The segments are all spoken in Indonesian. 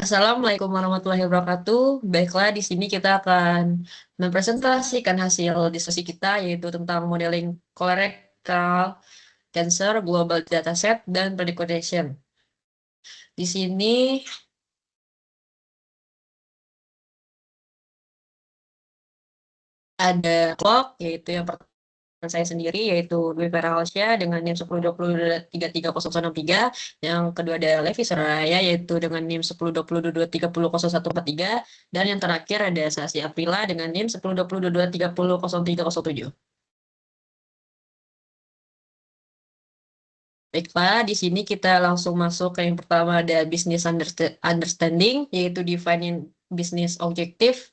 Assalamualaikum warahmatullahi wabarakatuh. Baiklah, di sini kita akan mempresentasikan hasil diskusi kita, yaitu tentang modeling colorectal cancer, global dataset, dan prediction. Di sini ada clock, yaitu yang pertama saya sendiri, yaitu Dwi Ferahalsya dengan NIM 1020233063. Yang kedua ada Levi Soraya, yaitu dengan NIM 102022300143. Dan yang terakhir ada Sasi Aprila dengan NIM 102022300307. Baiklah, di sini kita langsung masuk ke yang pertama ada business understanding, yaitu defining business objective,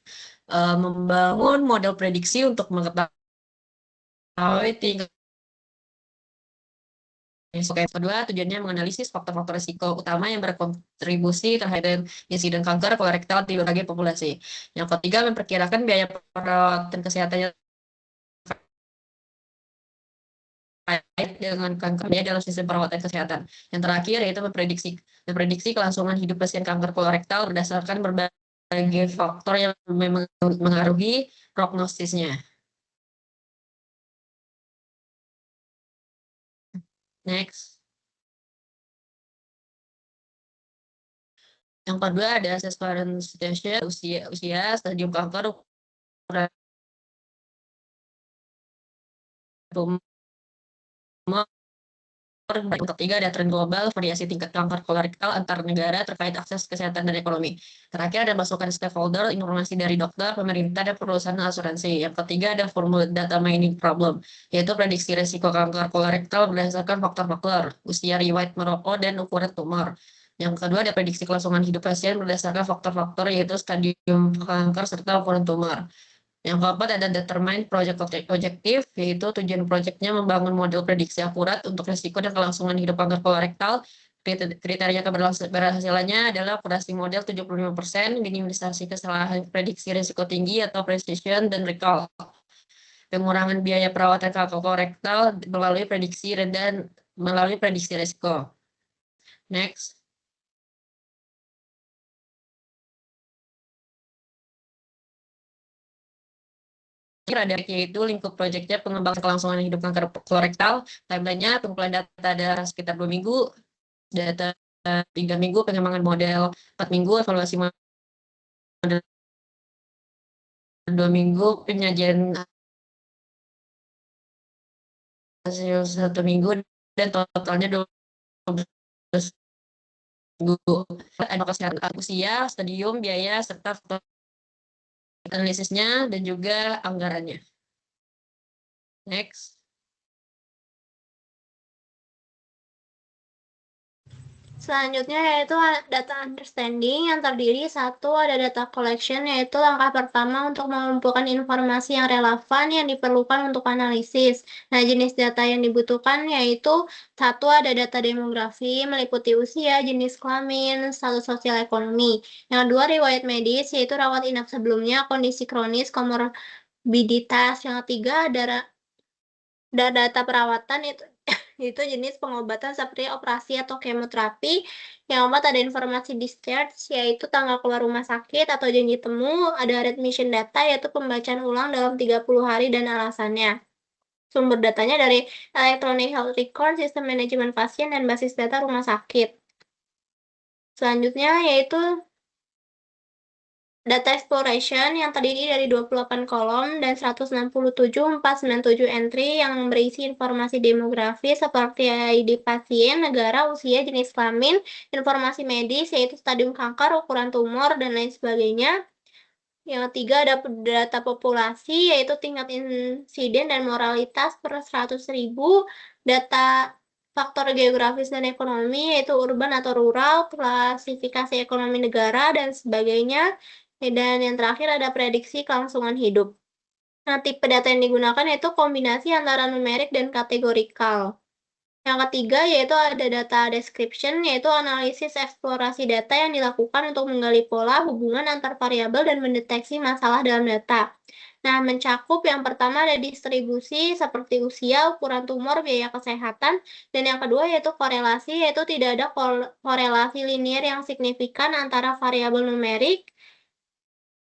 membangun model prediksi untuk mengetahui tingkat. Yang kedua, tujuannya menganalisis faktor-faktor risiko utama yang berkontribusi terhadap insiden kanker kolorektal di berbagai populasi. Yang ketiga, memperkirakan biaya perawatan kesehatan yang terkait dengan kanker dalam sistem perawatan kesehatan. Yang terakhir, yaitu memprediksi kelangsungan hidup pasien kanker kolorektal berdasarkan berbagai faktor yang mengaruhi prognosisnya. Next. Yang kedua ada assessment situation, usia, stadium kanker, ukuran tumor. Yang ketiga ada tren global, variasi tingkat kanker kolorektal antar negara terkait akses kesehatan dan ekonomi. Terakhir ada masukan stakeholder, informasi dari dokter, pemerintah, dan perusahaan asuransi. Yang ketiga ada formula data mining problem, yaitu prediksi risiko kanker kolorektal berdasarkan faktor-faktor, usia, riwayat merokok, dan ukuran tumor. Yang kedua ada prediksi kelangsungan hidup pasien berdasarkan faktor-faktor yaitu stadium kanker serta ukuran tumor. Yang keempat ada determine project objektif, yaitu tujuan proyeknya membangun model prediksi akurat untuk risiko dan kelangsungan hidup kanker kolorektal. Kriteria keberhasilannya adalah akurasi model 75%, minimalisasi kesalahan prediksi risiko tinggi atau precision dan recall. Pengurangan biaya perawatan kanker kolorektal melalui prediksi risiko. Next. Ada yaitu lingkup proyeknya pengembangan kelangsungan hidup kanker kolorektal. Timelinenya pengumpulan data ada sekitar 2 minggu, data 3 minggu, pengembangan model 4 minggu, evaluasi model 2 minggu, penyajian hasil 1 minggu, dan totalnya 12 minggu. Ada kesehatan usia, stadium, biaya, serta faktor analisisnya, dan juga anggarannya. Next. Selanjutnya yaitu data understanding yang terdiri satu ada data collection, yaitu langkah pertama untuk mengumpulkan informasi yang relevan yang diperlukan untuk analisis. Nah, jenis data yang dibutuhkan yaitu satu ada data demografi meliputi usia, jenis kelamin, status sosial ekonomi. Yang kedua riwayat medis yaitu rawat inap sebelumnya, kondisi kronis, komorbiditas. Yang ketiga ada data perawatan itu jenis pengobatan seperti operasi atau kemoterapi. Yang keempat ada informasi discharge, yaitu tanggal keluar rumah sakit atau janji temu. Ada readmission data, yaitu pembacaan ulang dalam 30 hari dan alasannya. Sumber datanya dari Electronic Health Record, Sistem Manajemen Pasien, dan basis data rumah sakit. Selanjutnya yaitu data exploration yang terdiri dari 28 kolom dan 167.497 entry yang berisi informasi demografi seperti ID pasien, negara, usia, jenis kelamin, informasi medis yaitu stadium kanker, ukuran tumor, dan lain sebagainya. Yang ketiga ada data populasi yaitu tingkat insiden dan moralitas per 100.000, data faktor geografis dan ekonomi yaitu urban atau rural, klasifikasi ekonomi negara, dan sebagainya. Dan yang terakhir ada prediksi kelangsungan hidup. Nah, tipe data yang digunakan yaitu kombinasi antara numerik dan kategorikal. Yang ketiga yaitu ada data description, yaitu analisis eksplorasi data yang dilakukan untuk menggali pola, hubungan antar variabel, dan mendeteksi masalah dalam data. Nah, mencakup yang pertama ada distribusi seperti usia, ukuran tumor, biaya kesehatan, dan yang kedua yaitu korelasi, yaitu tidak ada korelasi linier yang signifikan antara variabel numerik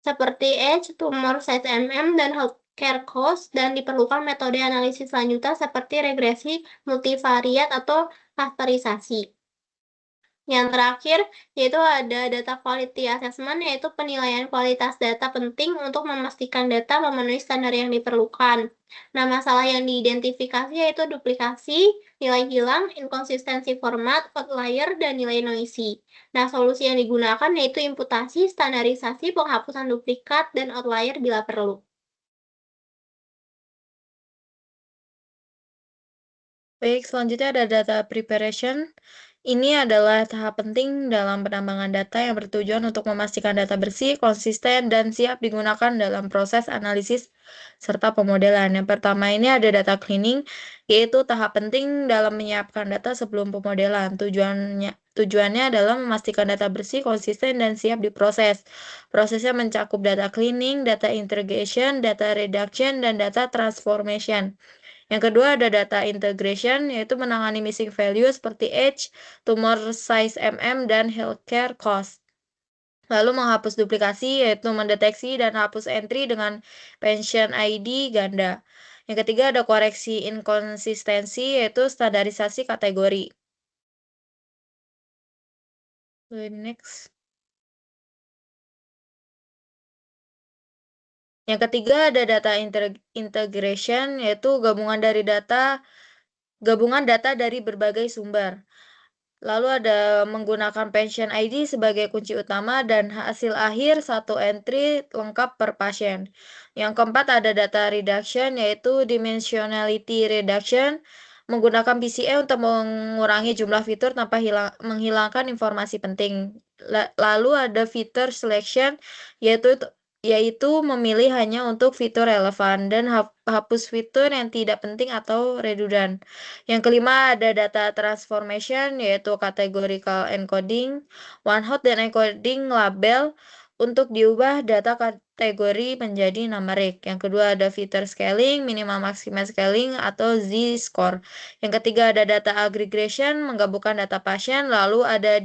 seperti age, tumor size dan healthcare cost, dan diperlukan metode analisis lanjutan seperti regresi multivariat atau klasterisasi. Yang terakhir, yaitu ada data quality assessment, yaitu penilaian kualitas data penting untuk memastikan data memenuhi standar yang diperlukan. Nah, masalah yang diidentifikasi yaitu duplikasi, nilai hilang, inkonsistensi format, outlier, dan nilai noisy. Nah, solusi yang digunakan yaitu imputasi, standarisasi, penghapusan duplikat, dan outlier bila perlu. Baik, selanjutnya ada data preparation. Ini adalah tahap penting dalam penambangan data yang bertujuan untuk memastikan data bersih, konsisten, dan siap digunakan dalam proses analisis serta pemodelan. Yang pertama ini ada data cleaning, yaitu tahap penting dalam menyiapkan data sebelum pemodelan. Tujuannya adalah memastikan data bersih, konsisten, dan siap diproses. Prosesnya mencakup data cleaning, data integration, data reduction, dan data transformation. Yang kedua ada data integration, yaitu menangani missing value seperti age, tumor size dan healthcare cost. Lalu menghapus duplikasi, yaitu mendeteksi dan hapus entry dengan pension ID ganda. Yang ketiga ada koreksi inkonsistensi, yaitu standarisasi kategori. Next. Yang ketiga ada data integration, yaitu gabungan data dari berbagai sumber. Lalu ada menggunakan pension ID sebagai kunci utama dan hasil akhir satu entry lengkap per pasien. Yang keempat ada data reduction, yaitu dimensionality reduction, menggunakan PCA untuk mengurangi jumlah fitur tanpa menghilangkan informasi penting. Lalu ada feature selection, yaitu memilih hanya untuk fitur relevan dan hapus fitur yang tidak penting atau redundant. Yang kelima ada data transformation, yaitu categorical encoding, one hot, dan encoding label untuk diubah data kategori menjadi numeric. Yang kedua ada feature scaling, minimal maximal scaling atau z-score. Yang ketiga ada data aggregation, menggabungkan data pasien. Lalu ada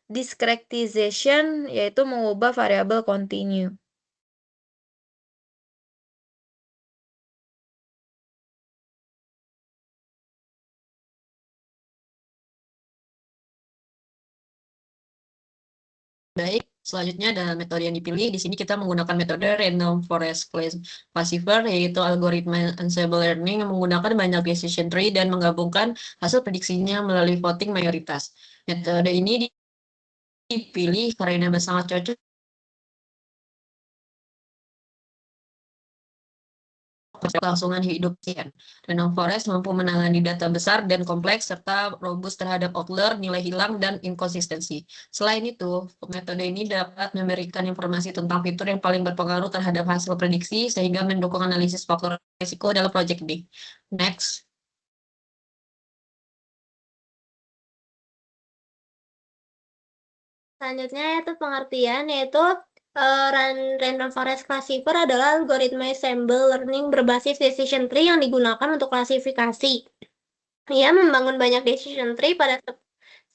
discretization, yaitu mengubah variabel continue. Baik, selanjutnya ada metode yang dipilih. Di sini kita menggunakan metode Random Forest Classifier, yaitu algoritma Ensemble Learning yang menggunakan banyak decision tree dan menggabungkan hasil prediksinya melalui voting mayoritas. Metode ini dipilih karena sangat cocok kelangsungan hidup pasien. Random Forest mampu menangani data besar dan kompleks serta robust terhadap outlier, nilai hilang, dan inkonsistensi. Selain itu, metode ini dapat memberikan informasi tentang fitur yang paling berpengaruh terhadap hasil prediksi sehingga mendukung analisis faktor risiko dalam proyek ini. Next. Selanjutnya yaitu pengertian, yaitu Random Forest Classifier adalah algoritma ensemble learning berbasis decision tree yang digunakan untuk klasifikasi. Ia membangun banyak decision tree pada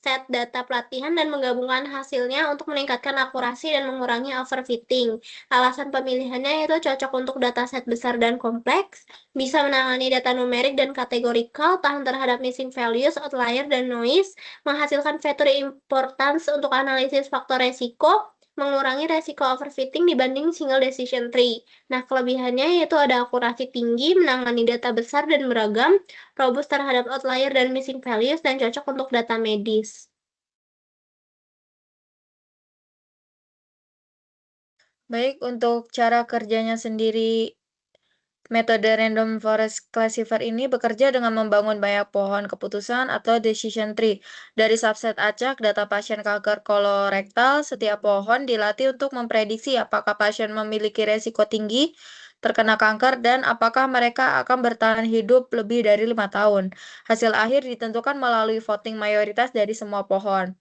set data pelatihan dan menggabungkan hasilnya untuk meningkatkan akurasi dan mengurangi overfitting. Alasan pemilihannya yaitu cocok untuk dataset besar dan kompleks, bisa menangani data numerik dan kategorikal, tahan terhadap missing values, outlier, dan noise, menghasilkan fitur importance untuk analisis faktor resiko, mengurangi resiko overfitting dibanding single decision tree. Nah, kelebihannya yaitu ada akurasi tinggi, menangani data besar dan beragam, robust terhadap outlier dan missing values, dan cocok untuk data medis. Baik, untuk cara kerjanya sendiri, metode Random Forest Classifier ini bekerja dengan membangun banyak pohon keputusan atau decision tree. Dari subset acak data pasien kanker kolorektal, setiap pohon dilatih untuk memprediksi apakah pasien memiliki resiko tinggi, terkena kanker dan apakah mereka akan bertahan hidup lebih dari 5 tahun. Hasil akhir ditentukan melalui voting mayoritas dari semua pohon.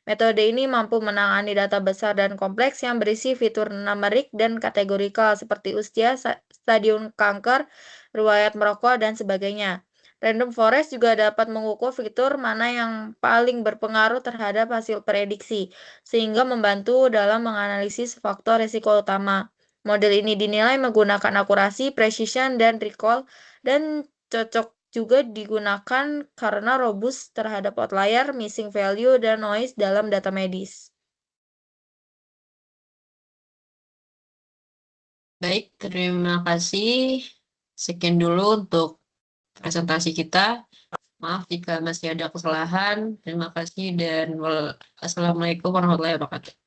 Metode ini mampu menangani data besar dan kompleks yang berisi fitur numerik dan kategorikal seperti usia, stadium kanker, riwayat merokok, dan sebagainya. Random forest juga dapat mengukur fitur mana yang paling berpengaruh terhadap hasil prediksi, sehingga membantu dalam menganalisis faktor risiko utama. Model ini dinilai menggunakan akurasi, precision, dan recall, dan cocok juga digunakan karena robust terhadap outlier, missing value, dan noise dalam data medis. Baik, terima kasih. Sekian dulu untuk presentasi kita. Maaf jika masih ada kesalahan. Terima kasih dan assalamualaikum warahmatullahi wabarakatuh.